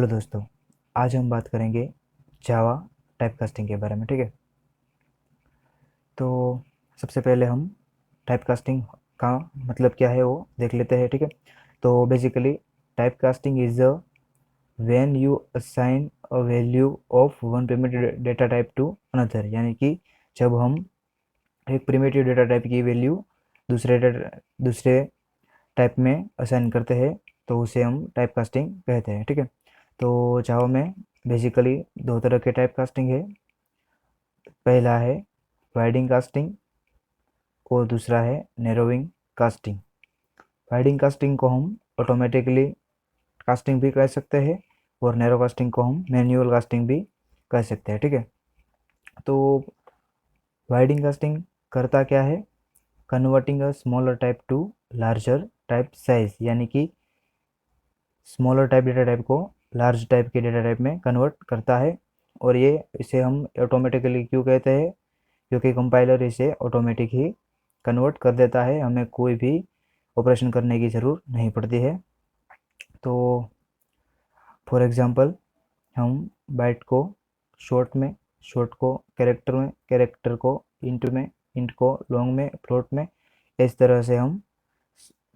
दोस्तों, आज हम बात करेंगे जावा टाइपकास्टिंग के बारे में। ठीक है, तो सबसे पहले हम टाइपकास्टिंग का मतलब क्या है वो देख लेते हैं। ठीक है, तो basically typecasting is a when you assign a value of one primitive data type two another, यानी कि जब हम एक प्रिमिटिव डेटा टाइप की वैल्यू दूसरे टाइप में असाइन करते हैं तो उसे हम टाइप कास्टिंग कहते हैं। ठीक है, तो जावा में बेसिकली दो तरह के टाइप कास्टिंग है। पहला है वाइडिंग कास्टिंग और दूसरा है नैरोइंग कास्टिंग। वाइडिंग कास्टिंग को हम ऑटोमेटिकली कास्टिंग भी कह सकते हैं और नैरो कास्टिंग को हम मैन्युअल कास्टिंग भी कह सकते हैं। ठीक है, तो वाइडिंग कास्टिंग करता क्या है? Converting a smaller type to larger type size, यानी कि स्मॉलर टाइप डेटा टाइप को लार्ज टाइप के डेटा टाइप में कन्वर्ट करता है। और ये इसे हम ऑटोमेटिकली क्यों कहते हैं? क्योंकि कंपाइलर इसे ऑटोमेटिक ही कन्वर्ट कर देता है, हमें कोई भी ऑपरेशन करने की ज़रूरत नहीं पड़ती है। तो फॉर एग्ज़ाम्पल, हम बाइट को शॉर्ट में, शॉर्ट को कैरेक्टर में, कैरेक्टर को इंट में, इंट को लॉन्ग में, फ्लोट में, इस तरह से हम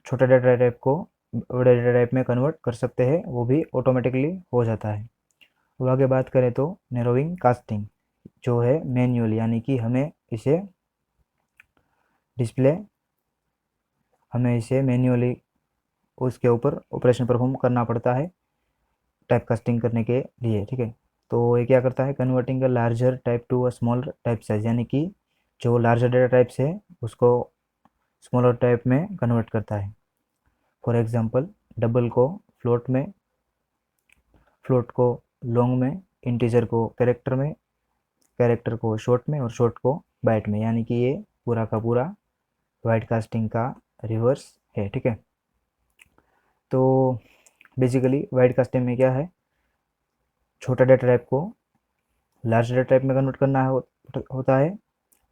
छोटा डेटा टाइप को बड़े डेटा टाइप में कन्वर्ट कर सकते हैं, वो भी ऑटोमेटिकली हो जाता है। अब आगे बात करें तो नैरोइंग कास्टिंग जो है मैन्युअल, यानी कि डिस्प्ले हमें इसे मैन्युअली उसके ऊपर ऑपरेशन परफॉर्म करना पड़ता है टाइप कास्टिंग करने के लिए। ठीक है, तो ये क्या करता है? Converting a larger type to a small type size, यानी कि जो लार्जर डेटा टाइप्स है उसको स्मॉलर टाइप में कन्वर्ट करता है। फॉर एग्जांपल, डबल को फ्लोट में, फ्लोट को लॉन्ग में, इंटीजर को कैरेक्टर में, कैरेक्टर को शॉर्ट में और शॉर्ट को बाइट में, यानी कि ये पूरा का पूरा वाइड कास्टिंग का रिवर्स है। ठीक है, तो बेसिकली वाइड कास्टिंग में क्या है? छोटा डेटा टाइप को लार्ज डेटा टाइप में कन्वर्ट करना होता है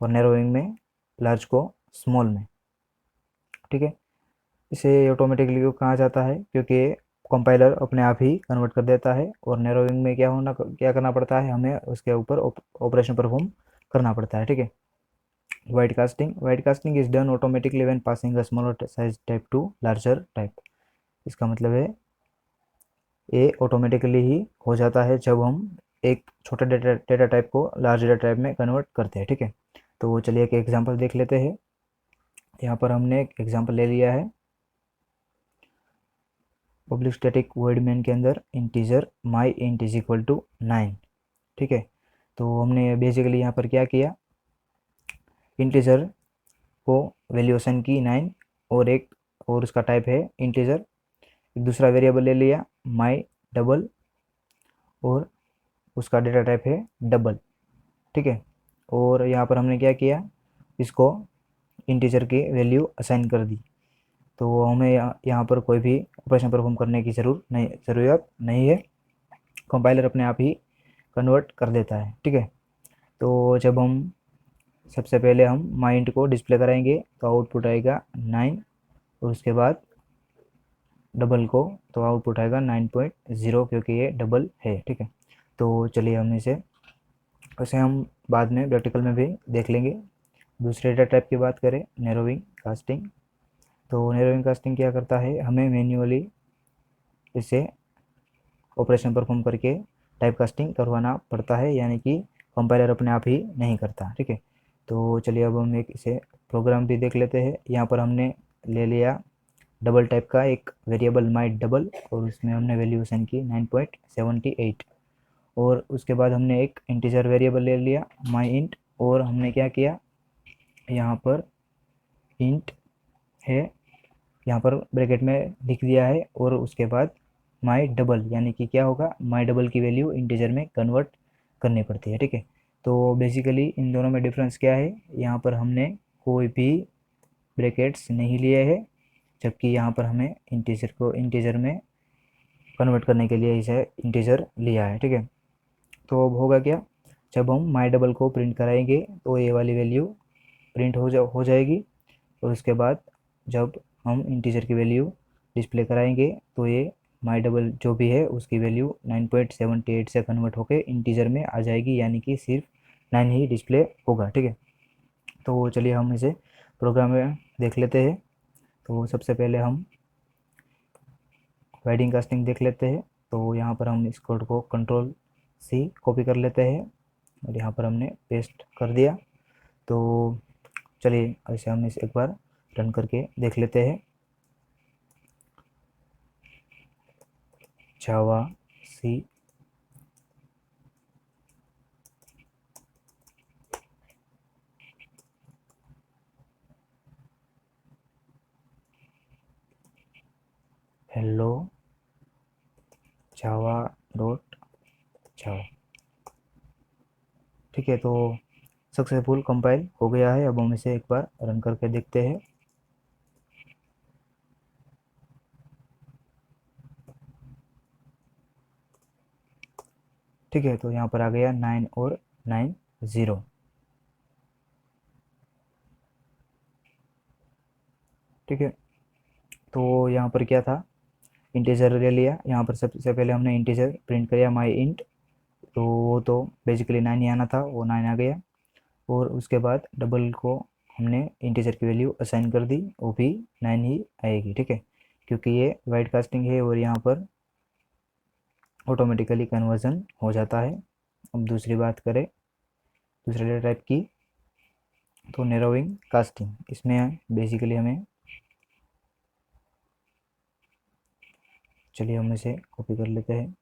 और नैरोइंग में लार्ज को स्मॉल में। ठीक है, इसे ऑटोमेटिकली क्यों कहा जाता है? क्योंकि कंपाइलर अपने आप ही कन्वर्ट कर देता है और नैरोइंग में क्या करना पड़ता है? हमें उसके ऊपर ऑपरेशन परफॉर्म करना पड़ता है। ठीक है, wide casting is done automatically when passing a smaller size type two larger type. इसका मतलब है ये ऑटोमेटिकली ही हो जाता है जब हम एक छोटा डेटा टाइप को लार्ज डेटा टाइप में कन्वर्ट करते हैं। ठीक है, तो चलिए एक एग्जांपल देख लेते हैं। यहाँ पर हमने एक एग्जांपल ले लिया है पब्लिक स्टैटिक वॉइड मेन के अंदर integer my int is equal to 9। ठीक है, तो हमने बेसिकली यहाँ पर क्या किया? इंटीजर को वैल्यूएशन की 9 और उसका टाइप है इंटीजर। एक दूसरा वेरिएबल ले लिया माई डबल और उसका डेटा टाइप है डबल। ठीक है, और यहाँ पर हमने क्या किया? इसको इंटीजर की वैल्यू असाइन कर दी। तो हमें यहाँ पर कोई भी ऑपरेशन परफॉर्म करने की ज़रूरत नहीं है, कंपाइलर अपने आप ही कन्वर्ट कर देता है। ठीक है, तो जब हम सबसे पहले हम माइंड को डिस्प्ले कराएंगे तो आउटपुट आएगा 9 और उसके बाद डबल को तो आउटपुट आएगा 9.0, क्योंकि ये डबल है। ठीक है, तो चलिए हम इसे वैसे हम बाद में प्रैक्टिकल में भी देख लेंगे। दूसरे डेटा टाइप की बात करें, नैरोइंग कास्टिंग। तो नैरोइंग कास्टिंग क्या करता है? हमें मैन्युअली इसे ऑपरेशन परफॉर्म करके टाइप कास्टिंग करवाना पड़ता है, यानी कि कंपाइलर अपने आप ही नहीं करता। ठीक है, तो चलिए अब हम एक इसे प्रोग्राम भी देख लेते हैं। यहाँ पर हमने ले लिया डबल टाइप का एक वेरिएबल माई डबल और उसमें हमने वैल्यू असाइन की 9.78 और उसके बाद हमने एक इंटीजर वेरिएबल ले लिया माई इंट और हमने क्या किया? यहाँ पर इंट है, यहाँ पर ब्रैकेट में लिख दिया है और उसके बाद माई डबल, यानी कि क्या होगा? माई डबल की वैल्यू इंटीजर में कन्वर्ट करनी पड़ती है। ठीक है, तो बेसिकली इन दोनों में डिफरेंस क्या है? यहाँ पर हमने कोई भी ब्रैकेट्स नहीं लिए हैं, जबकि यहाँ पर हमें इंटीजर को इंटीजर में कन्वर्ट करने के लिए इसे इंटीजर लिया है। ठीक है, तो अब होगा क्या? जब हम माई डबल को प्रिंट कराएंगे तो ये वाली वैल्यू प्रिंट हो जाएगी और उसके बाद जब हम इंटीजर की वैल्यू डिस्प्ले कराएंगे तो ये माई डबल जो भी है उसकी वैल्यू 9.78 से कन्वर्ट होके इंटीजर में आ जाएगी, यानी कि सिर्फ 9 ही डिस्प्ले होगा। ठीक है, तो चलिए हम इसे प्रोग्राम में देख लेते हैं। तो सबसे पहले हम वाइडिंग कास्टिंग देख लेते हैं। तो यहाँ पर हम इस कोड को Ctrl+C कॉपी कर लेते हैं और यहाँ पर हमने पेस्ट कर दिया। तो चलिए ऐसे हम इसे एक बार रन करके देख लेते हैं। जावा सी हेलो जावा डॉट जावा। ठीक है, तो सक्सेसफुल कंपाइल हो गया है। अब हम इसे एक बार रन करके देखते हैं। ठीक है, तो यहाँ पर आ गया 9 और 9 0। ठीक है, तो यहाँ पर क्या था, इंटीजर ले लिया। यहाँ पर सबसे पहले हमने इंटीजर प्रिंट किया माई इंट, तो वो तो बेसिकली 9 ही आना था, वो 9 आ गया। और उसके बाद डबल को हमने इंटीजर की वैल्यू असाइन कर दी, वो भी 9 ही आएगी। ठीक है, क्योंकि ये वाइड कास्टिंग है और यहाँ पर ऑटोमेटिकली कन्वर्जन हो जाता है। अब दूसरी बात करें दूसरे डेटा टाइप की, तो नैरोइंग कास्टिंग, इसमें बेसिकली हमें, चलिए हम इसे कॉपी कर लेते हैं।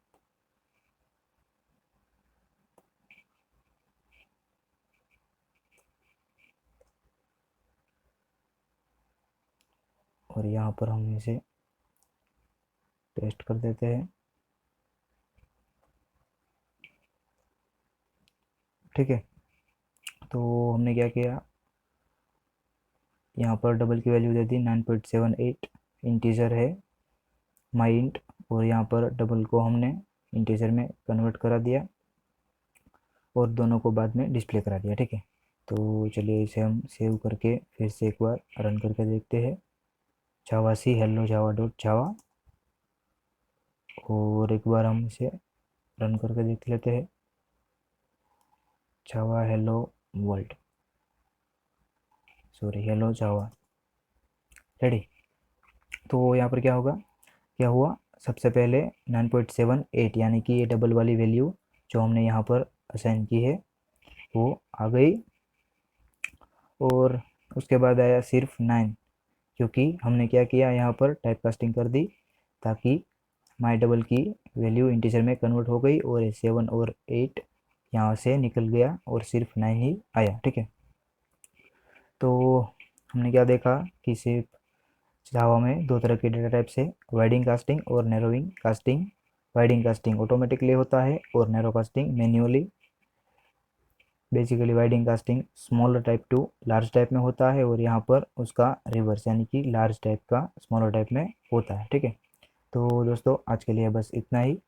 और यहाँ पर हम इसे पेस्ट कर देते हैं। ठीक है, तो हमने क्या किया, यहाँ पर डबल की वैल्यू दे दी 9.78, इंटीजर है माई इंट, और यहाँ पर डबल को हमने इंटीजर में कन्वर्ट करा दिया और दोनों को बाद में डिस्प्ले करा दिया। ठीक है, तो चलिए इसे हम सेव करके फिर से एक बार रन करके देखते हैं। जावा सी हेलो जावा डॉट जावा, और एक बार हम इसे रन करके देख लेते हैं। जावा हेलो वर्ल्ड, सॉरी हेलो जावा, रेडी। तो यहाँ पर क्या होगा, क्या हुआ, सबसे पहले 9.78 यानी कि ये डबल वाली वैल्यू जो हमने यहाँ पर असाइन की है वो आ गई, और उसके बाद आया सिर्फ 9, क्योंकि हमने क्या किया, यहाँ पर टाइप कास्टिंग कर दी ताकि माई डबल की वैल्यू इंटीजर में कन्वर्ट हो गई और 7 और 8 यहाँ से निकल गया और सिर्फ 9 ही आया। ठीक है, तो हमने क्या देखा कि सिर्फ जावा में दो तरह के डेटा टाइप्स है, वाइडिंग कास्टिंग और narrowing casting. Widening casting automatically होता है और narrow casting manually. Basically widening casting smaller type to large type में होता है, और यहाँ पर उसका रिवर्स यानी कि लार्ज टाइप का स्मॉलर टाइप में होता है। ठीक है, तो दोस्तों आज के लिए बस इतना ही।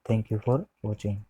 Thank you for watching.